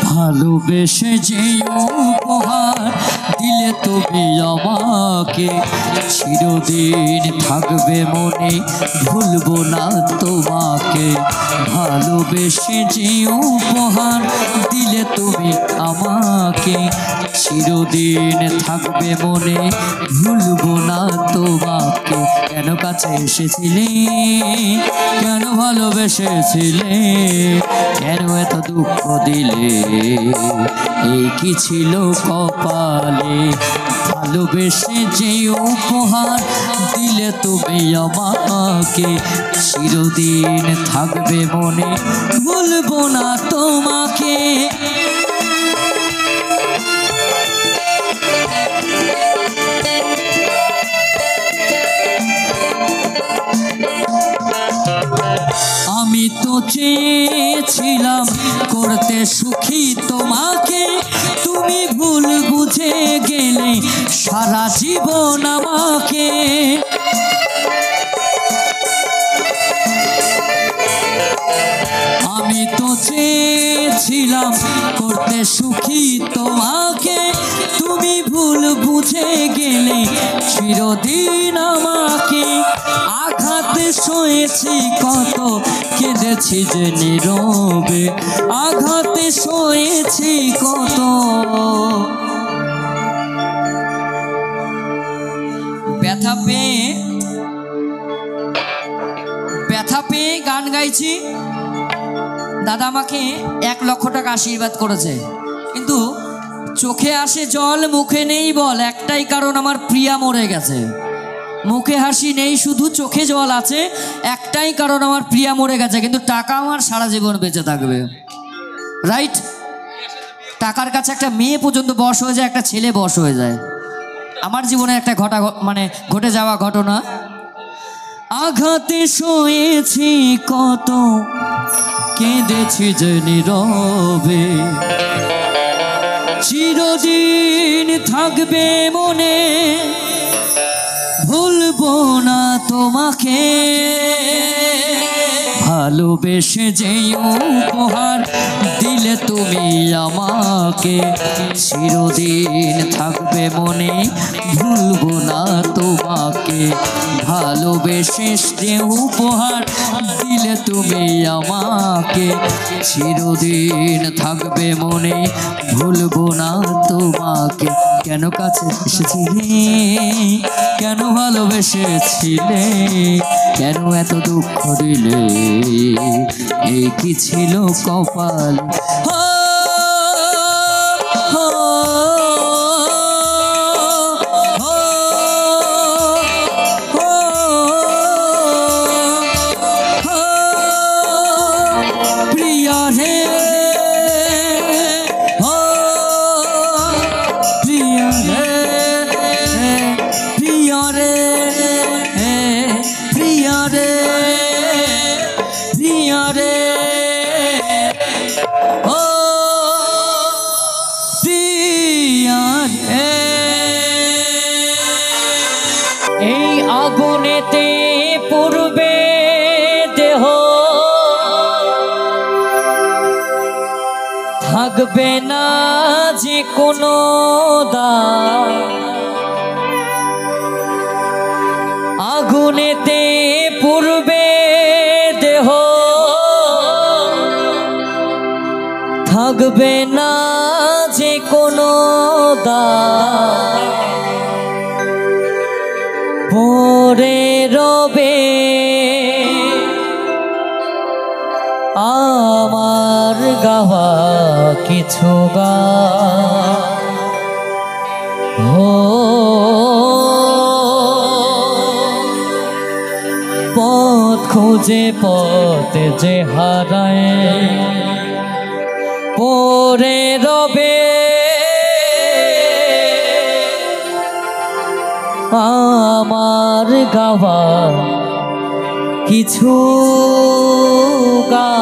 ভালোবেসে যে উপহার দিলে তুমি আমাকে চিরদিন থাকবে মনে ভুলবো না তোমাকে। ভালোবেসে যে উপহার দিলে তুমি আমাকে চিরদিন থাকবে মনে ভুলবো না তোমাকে। কেন কাছে এসেছিলে, কেন ভালোবেসেছিলে, কেন এত দুঃখ দিলে, এই কি ছিল কপালে। ভালোবেসে যে উপহার দিলে তুমি আমাকে চিরদিন থাকবে মনে ভুলবো না তোমাকে। আমি তো চেয়েছিলাম করতে সুখী তোমাকে, তুমি ভুল বুঝে গেলে সারা জীবন আমাকে। আমি তো চেয়েছিলাম করতে সুখী তোমাকে, তুমি ভুল বুঝে গেলে চিরদিন আমাকে। আঘাতে সয়েছি কত, কেঁদেছি যে নীরবে, আঘাতে সয়েছি কত। ব্যথা পেয়ে গান গাইছি। দাদা আমাকে 1 লক্ষ টাকা আশীর্বাদ করেছে, কিন্তু চোখে আসে জল মুখে নেই বল, একটাই কারণ আমার প্রিয়া মরে গেছে। মুখে হাসি নেই শুধু চোখে জল আছে, একটাই কারণ আমার প্রিয়া মরে গেছে, কিন্তু টাকা আমার সারা জীবন বেঁচে থাকবে। রাইট? টাকার কাছে একটা মেয়ে পর্যন্ত বশ হয়ে যায়, একটা ছেলে বশ হয়ে যায়। আমার জীবনে একটা ঘটে যাওয়া ঘটনা। আঘাতে সয়েছি কত, কেঁদেছি যে নীরবে, চিরদিন থাকবে মনে ভুলবো না তোমাকে। ভালোবেসে যে উপহার দিলে তুমি আমাকে চিরদিন থাকবে মনে ভুলবো না তোমাকে। ভালোবেসে যে উপহার দিলে তুমি আমাকে চিরদিন থাকবে মনে ভুলবো না তোমাকে। কেন কাছে এসেছিলে, কেন ভালোবেসেছিলে, কেন এত দুঃখ দিলে, এই কি ছিল কপাল। প্রিয়া রে, প্রিয়া রে, প্রিয়া রে, প্রিয়া রে, প্রিয়া রে, ও প্রিয়া রে। এই আগুনেতে পূর্বে দেহ থাকবে না যে কোনো দাগ, আগুনেতে পূর্বে দেহ থাকবে না যে কোনো দাগ, পড়ে রবে আমার গাওয়া কিছু গান। পথ খুঁজে পথ যে হারায় পড়ে রবে আমার গাওয়া কিছু গান।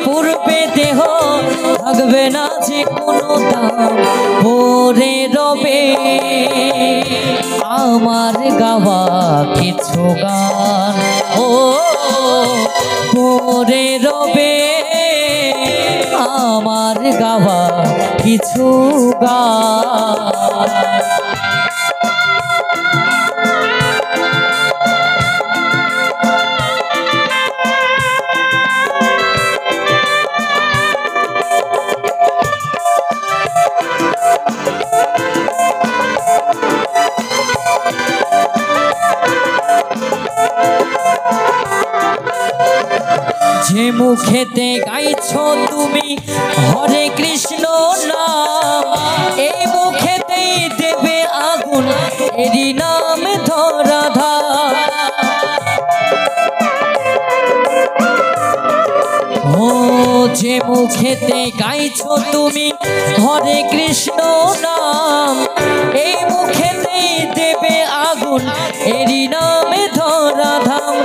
পূর্বে দেহ থাকবে না যে কোনো দাম পরে রবে আমার গাওয়া কিছু গান ও পরে রবে আমার গাওয়া কিছু গান। যে মুখেতে গাইছো তুমি হরে কৃষ্ণ নাম এই মুখেতেই দেবে আগুন এরই নাম ধরাধার। ও যে মুখেতে গাইছো তুমি হরে কৃষ্ণ নাম এই মুখেতেই দেবে আগুন এরই নামে ধরাধাম।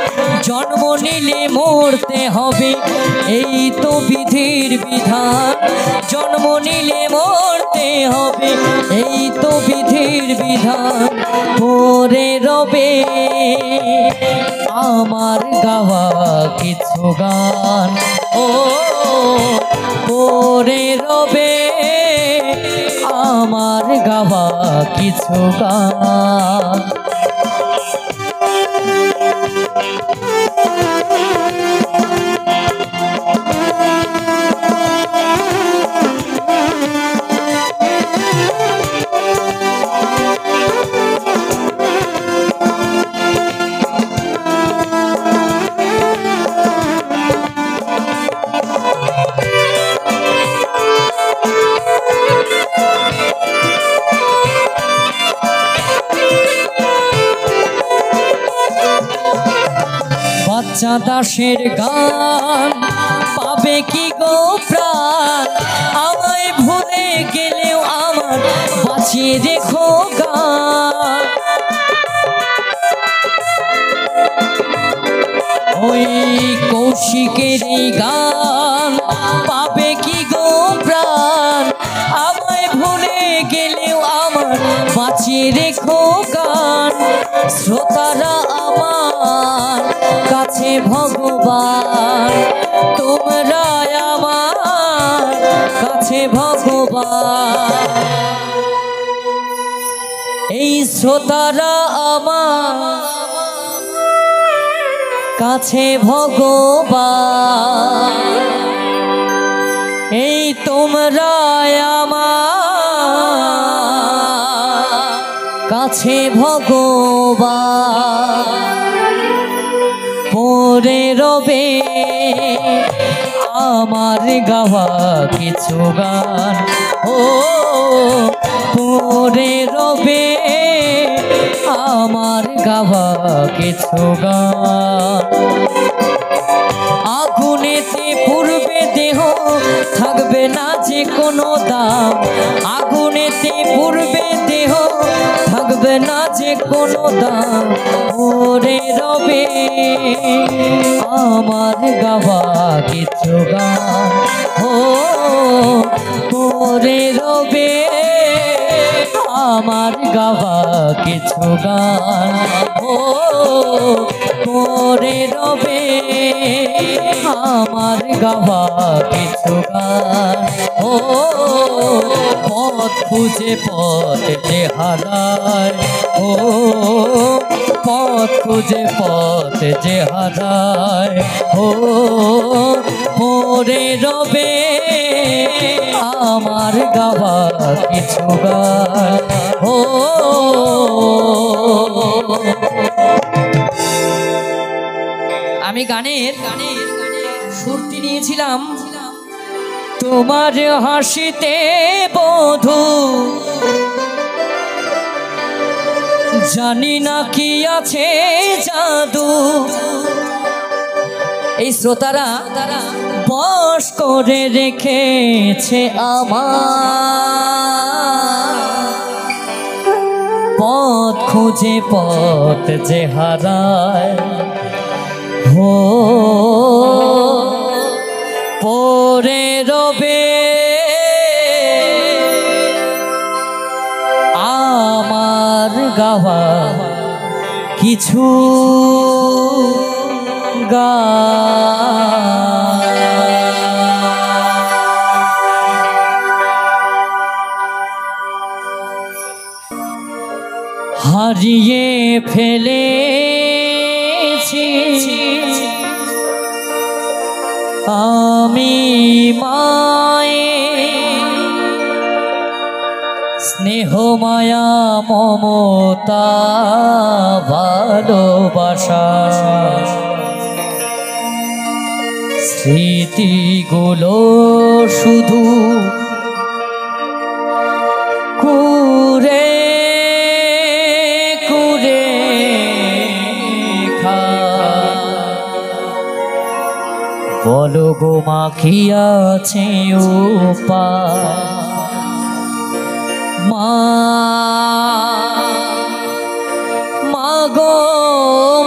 জন্ম নিলে মরতে হবে এই তো বিধির বিধান জন্ম নিলে মরতে হবে এই তো বিধির বিধান পরে রবে আমার গাওয়া কিছু গান ও পরে রবে আমার গাওয়া কিছু গান। বাচ্চা দাসের গান পাবে কি গো প্রাণ আমায় ভুলে গেলেও আমার বাঁচিয়ে রেখো গান। ওই কৌশিকের এই গান পাবে কি গো প্রাণ আমায় ভুলে গেলেও আমার বাঁচিয়ে রেখো গান। শ্রোতারা আমার কাছে ভগবান তোমরা আমার কাছে ভগবান এই শ্রোতারা আমার কাছে ভগবান এই তোমরা আমার কাছে ভগবান পরে রবে আমার গাওয়া কিছু গান ও পরে রবে আমার গাওয়া কিছু গান। আগুনেতে পূর্বে দেহ থাকবে না যে কোনো দাম আগুনেতে পূর্বে দেহ থাকবে না যে কোনো দাম পরে রবে আমার গাওয়া কিছু গান ও পরে রবে আমার গাওয়া কিছু গান ও পরে রবে আমার গাওয়া কিছু গান ও পথ খুঁজে পথ যে হারায় ও পথ খুঁজে পথ যে হারায় ও পরে রবে আমার গাওয়া কিছু গান ও। আমি গানের সুরটি নিয়েছিলাম তোমার হাসিতে বধূ জানি না কি আছে জাদু এই শ্রোতারা বশ করে রেখেছে আমার পথ খুঁজে পথ যে হারায় হো পরে রবে আমার গাওয়া কিছু হারিয়ে ফেলেছি আমি মায়ের স্নেহ মায়া মমতা ভালোবাসা স্মৃতিগুলো শুধু কুরে কুরে বলো গো মা কি আছে মা মা গো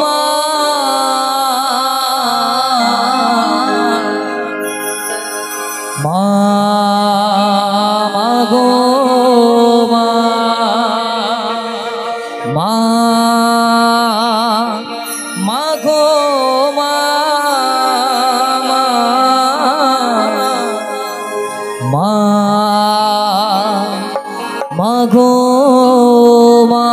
মা মা মা গো মা মা মা গো মা মা মা গো মা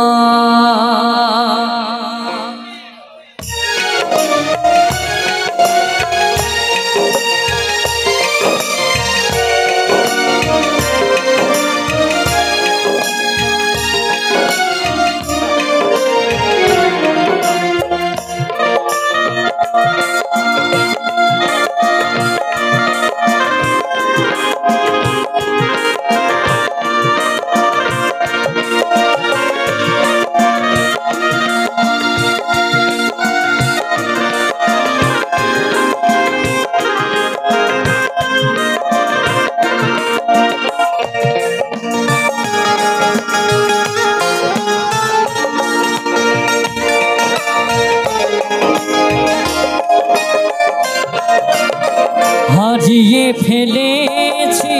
হারিয়ে ফেলেছি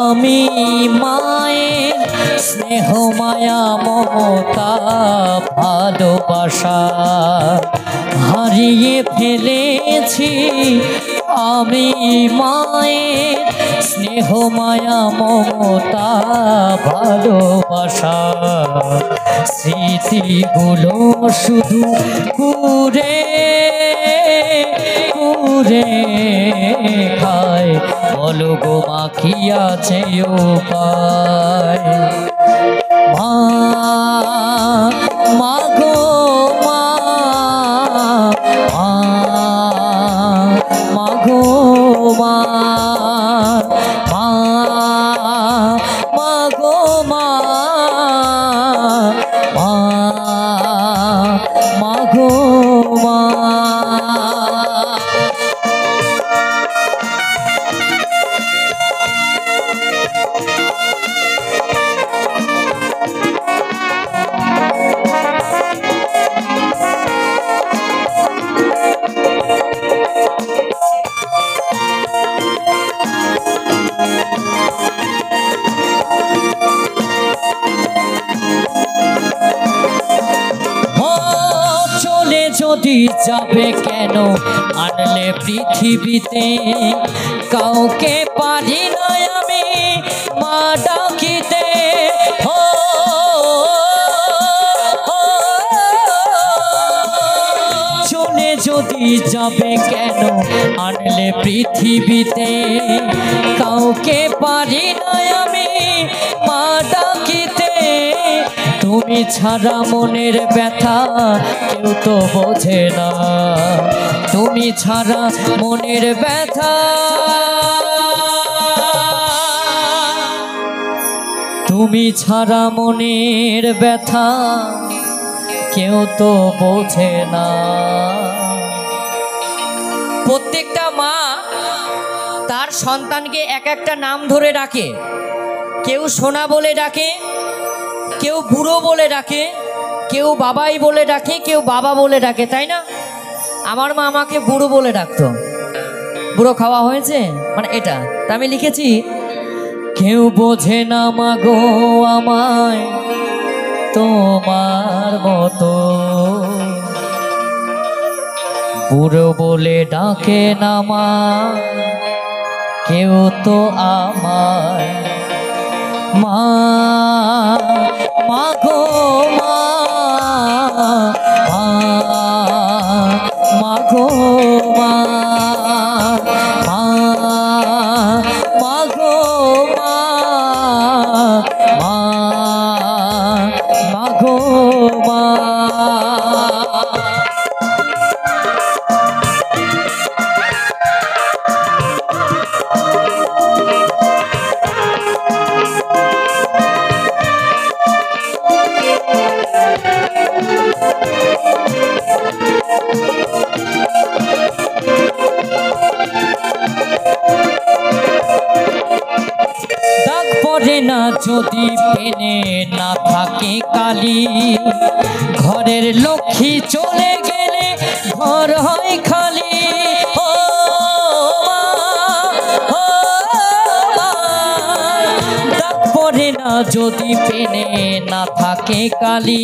আমি মায়ের স্নেহ মায়া মমতা ভালোবাসা হারিয়ে ফেলেছি আমি মায়ের স্নেহ মায়া মমতা ভালোবাসা স্মৃতিগুলো শুধু ঘুরে ঘুরে খায় বলো গো মা কি আছে উপায় মা মা গো মা মা গো মা মা মা গো মা মা গো মা যদি যাবে কেন আনলে পৃথিবীতে কাউকে পারি না আমি মা ডাকিতে চলে যদি যাবে কেন আনলে পৃথিবীতে কাউকে পারি না আমি মা ডাকিতে তুমি ছাড়া মনের ব্যথা কেউ তো বোঝে না তুমি ছাড়া মনের ব্যথা তুমি ছাড়া মনের ব্যথা কেউ তো বোঝে না প্রত্যেকটা মা তার সন্তানকে এক একটা নাম ধরে ডাকে কেউ সোনা বলে ডাকে কেউ বুড়ো বলে ডাকে কেউ বাবাই বলে ডাকে কেউ বাবা বলে ডাকে তাই না আমার মা আমাকে বুড়ো বলে ডাকতো বুড়ো খাওয়া হয়েছে, মানে এটা তা আমি লিখেছি, কেউ বোঝে না মাগো আমায় তোমার মতো, বুড়ো বলে ডাকে না মা কেউ তো আমায়, মা মাগো মা, মাগো মা, মাগো মা, মাগো মা। না যদি পেনে না থাকে কালি, ঘরের লক্ষ্মী চলে গেলে ঘর হয় খালি, ও মা, ও মা। দাগ পড়ে না যদি পেনে না থাকে কালি,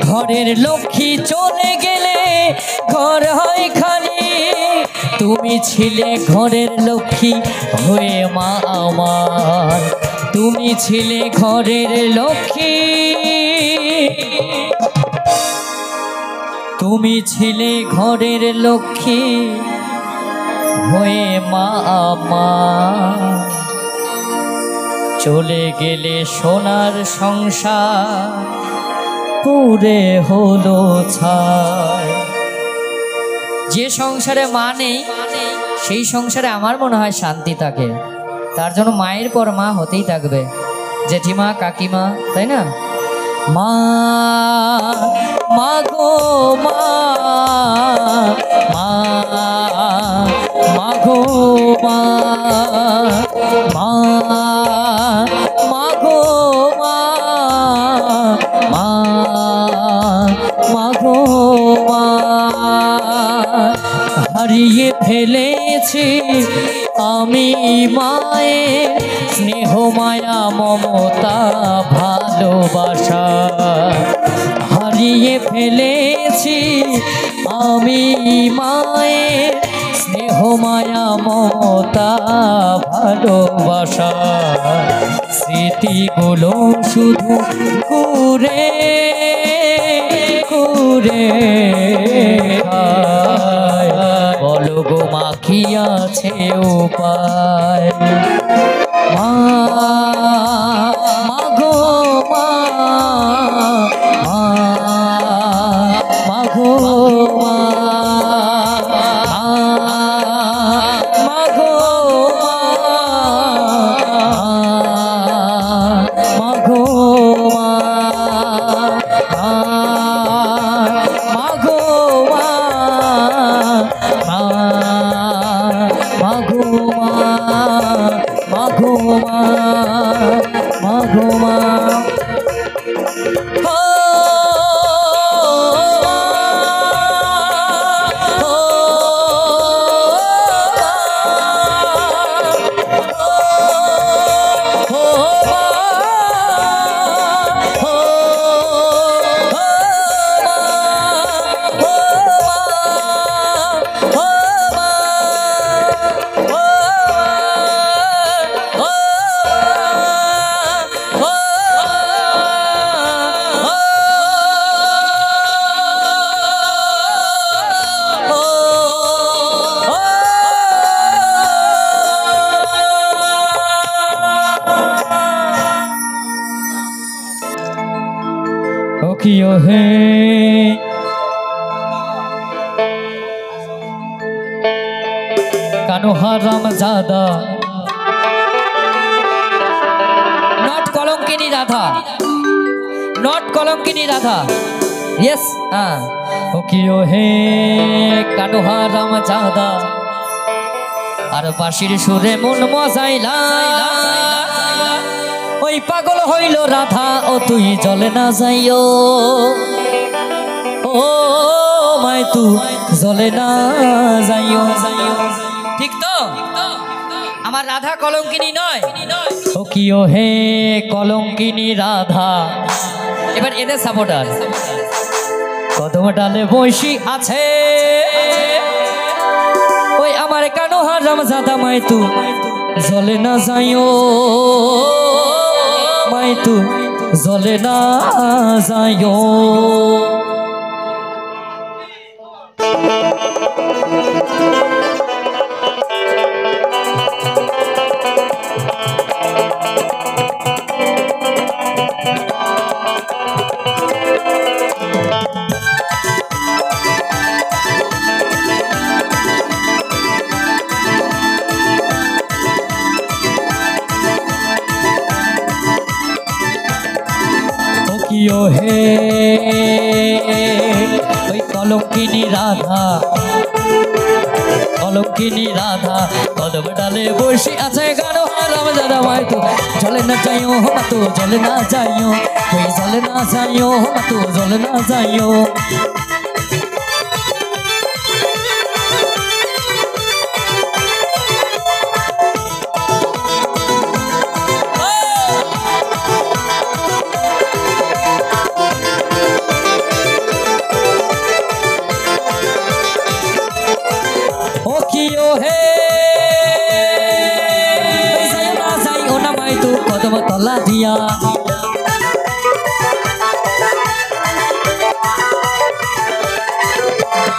ঘরের লক্ষ্মী চলে গেলে ঘর হয় খালি, তুমি ছিলে ঘরের লক্ষ্মী হয়ে মা আমার, তুমি ছিলে ঘরের লক্ষ্মী, তুমি ছিলে ঘরের লক্ষ্মী হয়ে মা আমার, চলে গেলে সোনার সংসার পুরে হলো ছাই। যে সংসারে মা নেই সেই সংসারে আমার মনে হয় শান্তি থাকে, তার জন্য মায়ের পর মা হতেই থাকবে, জেঠিমা কাকিমা, তাই না? মা মাগো মা, মাগো মা, মাগো মা, মাগো মা। হারিয়ে ফেলেছি আমি মায়ের স্নেহ মায়া মমতা ভালোবাসা, হারিয়ে ফেলেছি আমি মায়ের স্নেহ মায়া মমতা ভালোবাসা, স্মৃতিগুলো শুধু ঘুরে ঘুরে বলো গো মা কি আছে উপায়, মা মাগো মা, মাগো মা, মাগো মা, মাগো মা, মাগো মা, মাগো মা, মাগো মা, মাগো মা। হে কানো হারাম জাদা, নট কলঙ্কিনী রাধা, নট কলঙ্কিনী রাধা, ইয়েস, হ্যাঁ। ও কিও হে কানো হারাম জাদা, আর বাঁশির সুরে মন মজাইলা, ওই পাগল হইল রাধা ও তুই জলে না যাইও, ও মাই তু জলে না যাইও, আমার রাধা কলঙ্কিনী নয়। ও কিও হে কলঙ্কিনী রাধা। এবার এদের সাপোর্টার কদম ডালে বসি আছে ওই আমার কানোহার রামজাদা মাইতু জলে না যাইও মাইতু জলে না যাইও। কিও হে ওই কলঙ্কিনী রাধা কলঙ্কিনী রাধা কদম ডালে বসে আছে কানোহার রামজাদা মাইতু জলে না যাইও মাতু জলে না যাইও ওই জলে না যাইও মাতু জলে না যাইও। কদম তলা দিয়া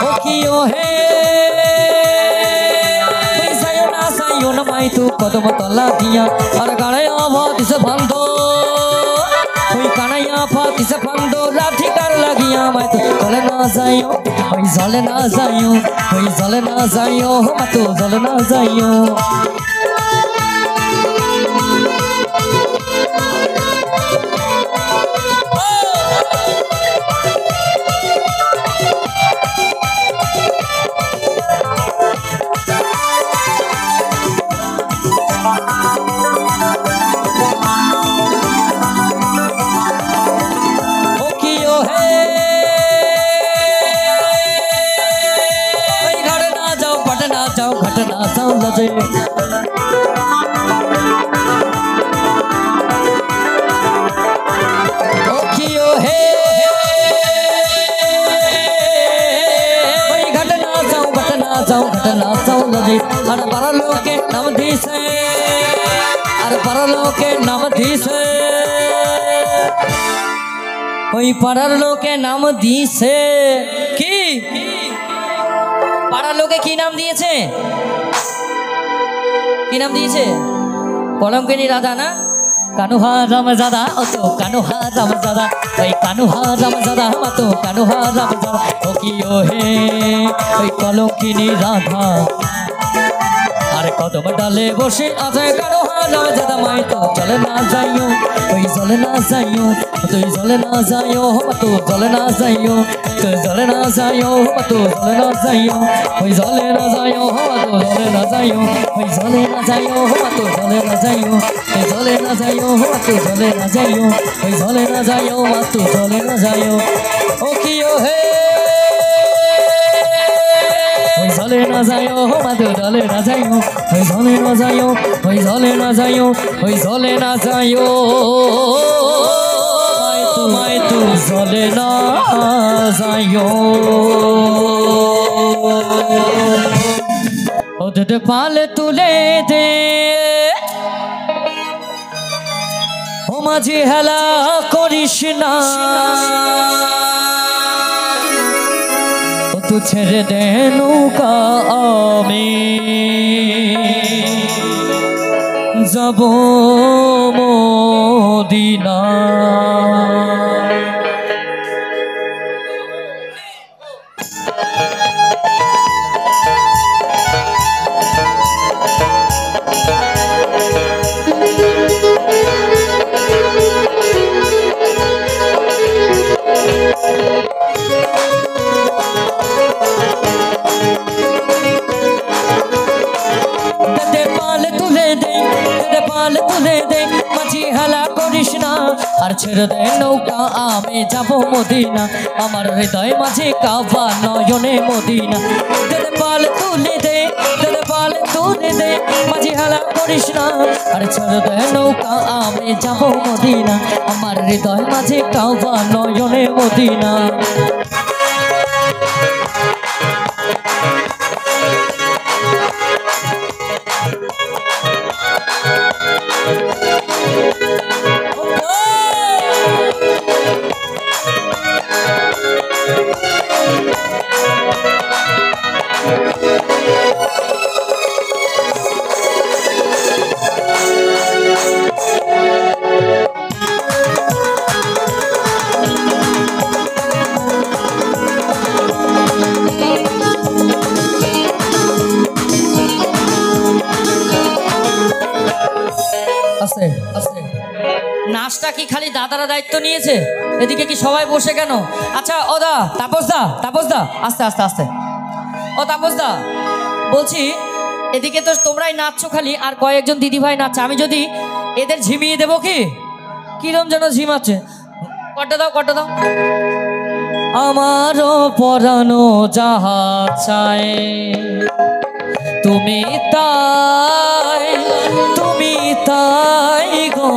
ও কিও হে যাইও না মাইতু কদম তলা দিয়া আর গাড়াইয়া ভাতিস ভান্দ ওই কানাইয়া ভাতিস ভান্দ লাঠি কার লাগিয়া মাইতু জলে না যাইও ওই জলে না যাইও ওই জলে না যাইও মাতু জলে না যাইও। ঘটনা চাও লজে ও কিও হে ঘটনা চাও লজে আর পরলোকে নাম দিছে আর পরলোকে নাম দিছে ওই পাড়ার লোকে নাম দিছে কি পাড়ার লোকে কি নাম দিয়েছে কি নাম দিয়েছে কলঙ্কিনী রাধা না কানোহার রামজাদা ও তো কানোহার রামজাদা ওই কানোহার রামজাদা তো কানোহার রামজাদা ও কিও হে ওই কলঙ্কিনী রাধা আর কদম ডালে বসে আছে কানোহার রামজাদা মাইতো চলে না যাইও ওই জলে না যাইও তুই জলে না যাইও তো জলে না যাইও তুই জলে না যাইও তো জলে না যাইও ওই জলে না যাইও তো জলে না যাইও ওই জলে না যাইও তো জলে না যাইও ওই জলে না যাইও তো জলে না যাইও ওই জলে না যাইও তো জলে না যাইও ও কিও হে ওই জলে না যাইও মাতু জলে না যাইও ওই জলে না যাইও ওই জলে না যাইও ওই জলে না যাইও মাইতু জলে না যাইও। ও দুধ পাল তুলে দে ও মাঝি হেলা করিস না তু ছেড়ে দে নৌকা আমি যাব মদিনা। আর ছেড়ে দে নৌকা আমি যাব মদিনা আমার হৃদয় মাঝে কাবা নয়নে মদিনা। পাল তুলে দে পাল তুলে দে মাঝি হেলা করিস না আর ছেড়ে দে নৌকা আমি যাব মদিনা আমার হৃদয় মাঝে কাবা নয়নে মদিনা নাচটা কি খালি দাদারা দায়িত্ব নিয়েছে এদিকে কি সবাই বসে কেন আচ্ছা ও দা তাপস দা আস্তে আস্তে আস্তে ও তাপস দা বলছি এদিকে তো তোমরাই নাচছো খালি আর কয়েকজন দিদি ভাই নাচছে আমি যদি এদের ঝিমিয়ে দেবো কি কিরম যেন ঝিমাচ্ছে কটা দাও আমারও পরানো যাহা চায় তুমি তাই গো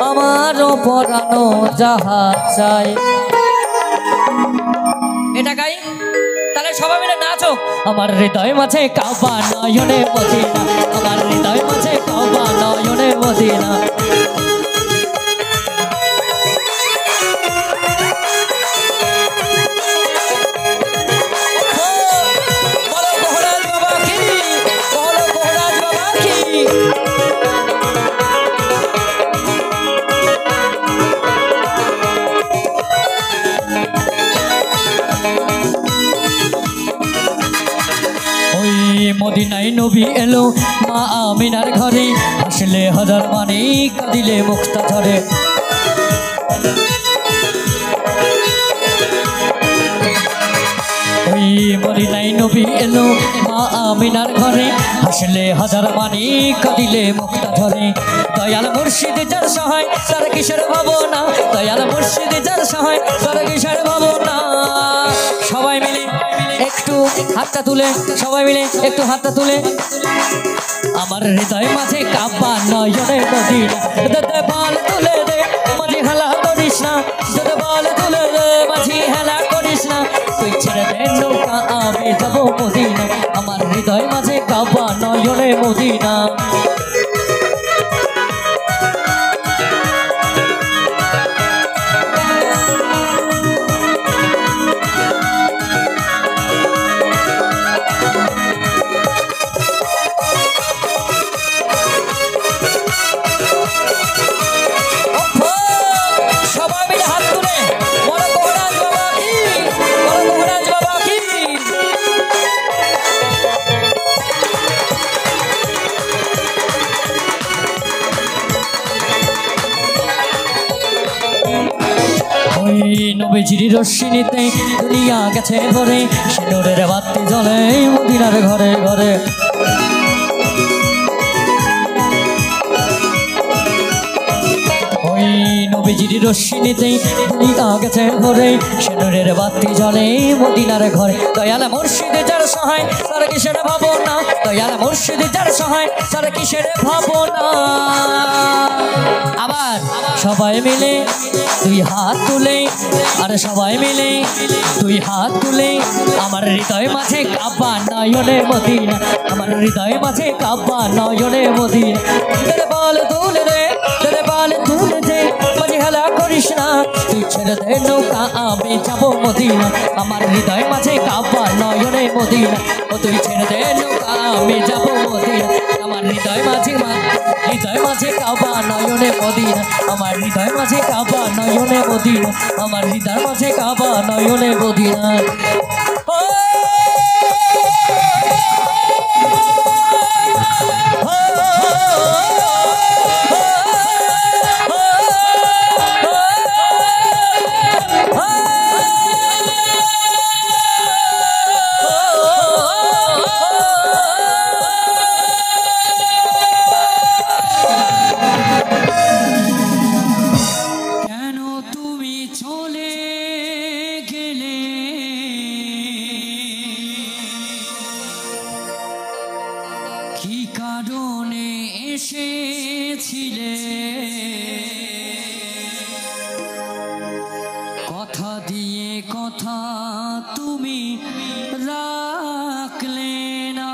আমারও পরানো যাহা চাই এটা গাই তাহলে সবাই মিলে নাচো আমার হৃদয় মাঝে কাবা নয়নে মদিনা আমার হৃদয় মাঝে কাবা নয়নে মদিনা মদিনায় নবী এলো মা আমিনার ঘরে আসলে হাজার মানে কাঁদিলে মুক্তা ঝরে ওই মদিনায় নবী এলো মা আমিনার ঘরে আসলে হাজার মানে কাঁদিলে মুক্তা ঝরে দয়াল মুর্শিদ যার সহায় তার কিসের ভাবনা দয়াল মুর্শিদ যার সহায় তার কিসের ভাবনা সবাই মিলে একটু হাতটা তুলে সবাই মিলে একটু হাতটা তুলে আমার হৃদয় মাঝে কাবা নয়নে মদিনা দে বল তুলে দে মাঝি হেলা করিস না দে বল তুলে দে মাঝি হেলা করিস না তুই ছেড়ে দে নৌকা আমি যাব মদিনা আমার হৃদয় মাঝে কাবা নয়নে মদিনা নবীজির রশ্মিতে দুনিয়া গেছে ভরে সিঁদুরের বাতি জ্বলে মদিনার ঘরে ঘরে ওই নবীজির রশ্মিতে দুনিয়া গেছে ভরে সিঁদুরের বাতি জ্বলে মদিনার ঘরে দয়াল মুর্শিদ যার সহায় তার কিসের ভাবনা দয়াল মুর্শিদ যার সহায় তার কিসের ভাবনা আবার সবাই মিলে দুই হাত তুলে আর সবাই মিলে দুই হাত তুলে আমার হৃদয় মাঝে কাবা নয়নে মদিনা আমার হৃদয় মাঝে কাবা নয়নে মদিনা দে বল তুলে দে বল তুলে দে মাঝি হেলা করিস না তুই ছেড়ে দে নৌকা আমি যাব মদিনা আমার হৃদয় মাঝে কাবা নয়নে মদিনা ও তুই ছেড়ে দে নৌকা আমি যাব মদিনা আমার হৃদয় মাঝে কাবা নয়নে মদিনা আমার হৃদয় মাঝে কাবা নয়নে মদিনা আমার হৃদয় মাঝে কাবা নয়নে মদিনা চলে গেলে কারণে এসেছিলে কথা দিয়ে কথা তুমি রাখলে না।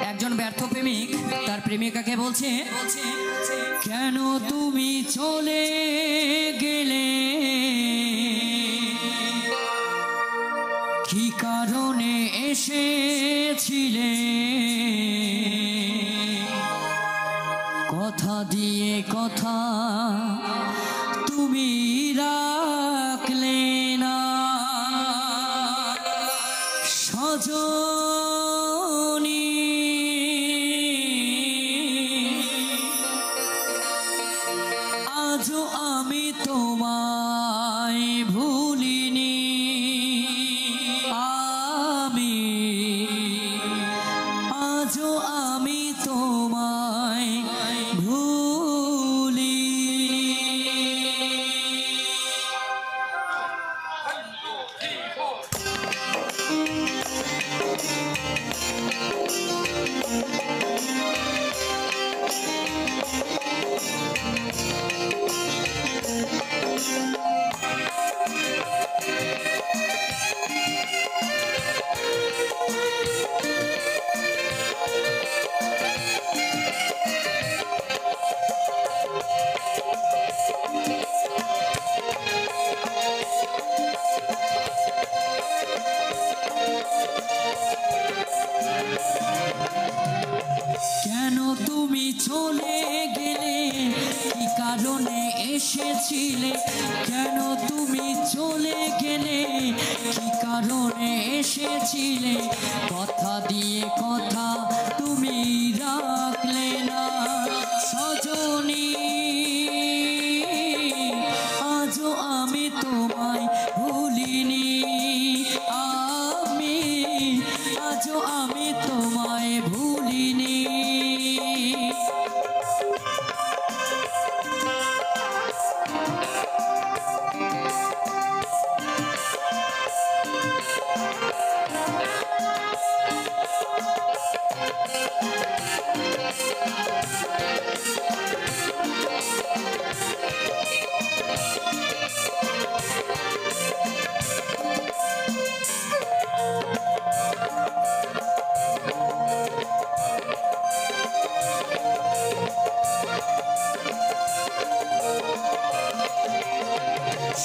একজন ব্যর্থ প্রেমিক তার প্রেমিকাকে বলছে, কেন তুমি চলে গেলে, কি কারণে এসেছিলে কথা দিয়ে কথা তুমি রাখলে না। সজনী আজও আমি তোমায় ভুলিনি, আজও আমি তোমায় ভুলি। কেন তুমি চলে গেলে, কি কারণে এসেছিলে, কেন তুমি চলে গেলে, কি কারণে এসেছিলে কথা দিয়ে কথা তুমি রাখলে না। সজনী আজও আমি তোমায় ভুলিনি, আজও আমি তোমায় ভুলিনি।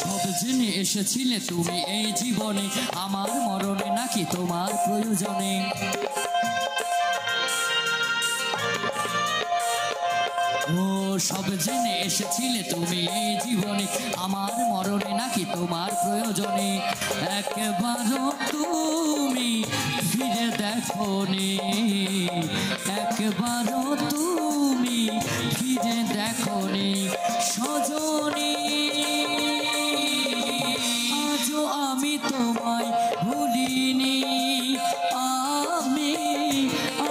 সব জেনে এসেছিলে তুমি এই জীবনে, আমার মরণে নাকি তোমার প্রয়োজনে। ও সব জেনে এসেছিলে তুমি এই জীবনে, আমার মরণে নাকি তোমার প্রয়োজনে। একবারও তুমি ফিরে দেখোনি, একবারও তুমি ফিরে দেখোনি। সজনী আজও আমি তোমায় ভুলিনি,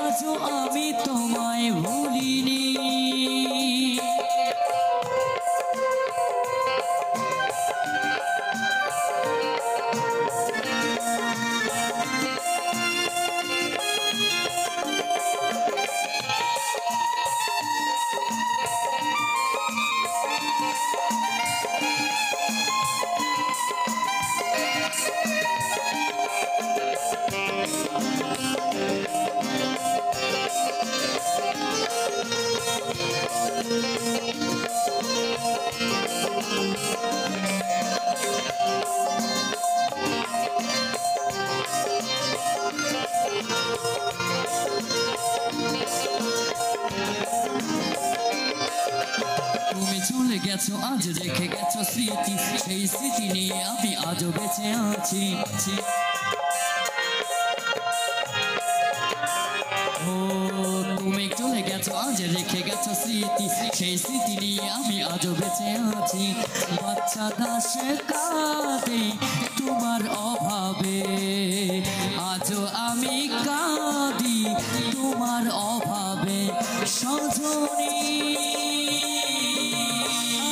আজও আমি তোমায় ভুলিনি। তুমি চলে গেছো আজ রেখে গেছো স্মৃতি, সেই স্মৃতি নিয়ে আমি আজও বেঁচে আছি। ও তুমি চলে গেছো আজ রেখে গেছো স্মৃতি, সেই স্মৃতি নিয়ে আমি আজও বেঁচে আছি। বাচ্চা দাস কাঁদে তোমার অভাবে, আজও আমি কাঁদি তোমার অভাবে। সজনী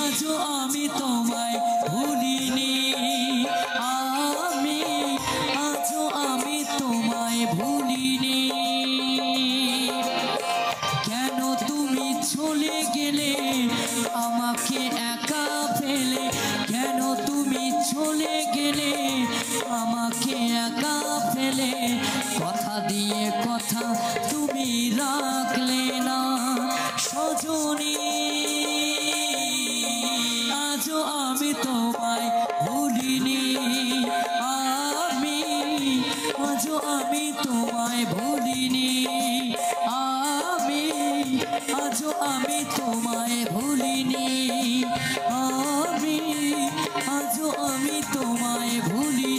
আজও আমি তোমায় ভুলিনি, আজও আমি তোমায় ভুলিনি। আমাকে একা ফেলে কেন তুমি চলে গেলে আমাকে একা ফেলে কথা দিয়ে কথা তুমি রাখলে না সজনী আজও আমি তোমায় ভুলিনি আজও আমি তোমায় ভুলিনি আজও আমি তোমায় ভুলিনি আজও আমি তোমায় ভুলি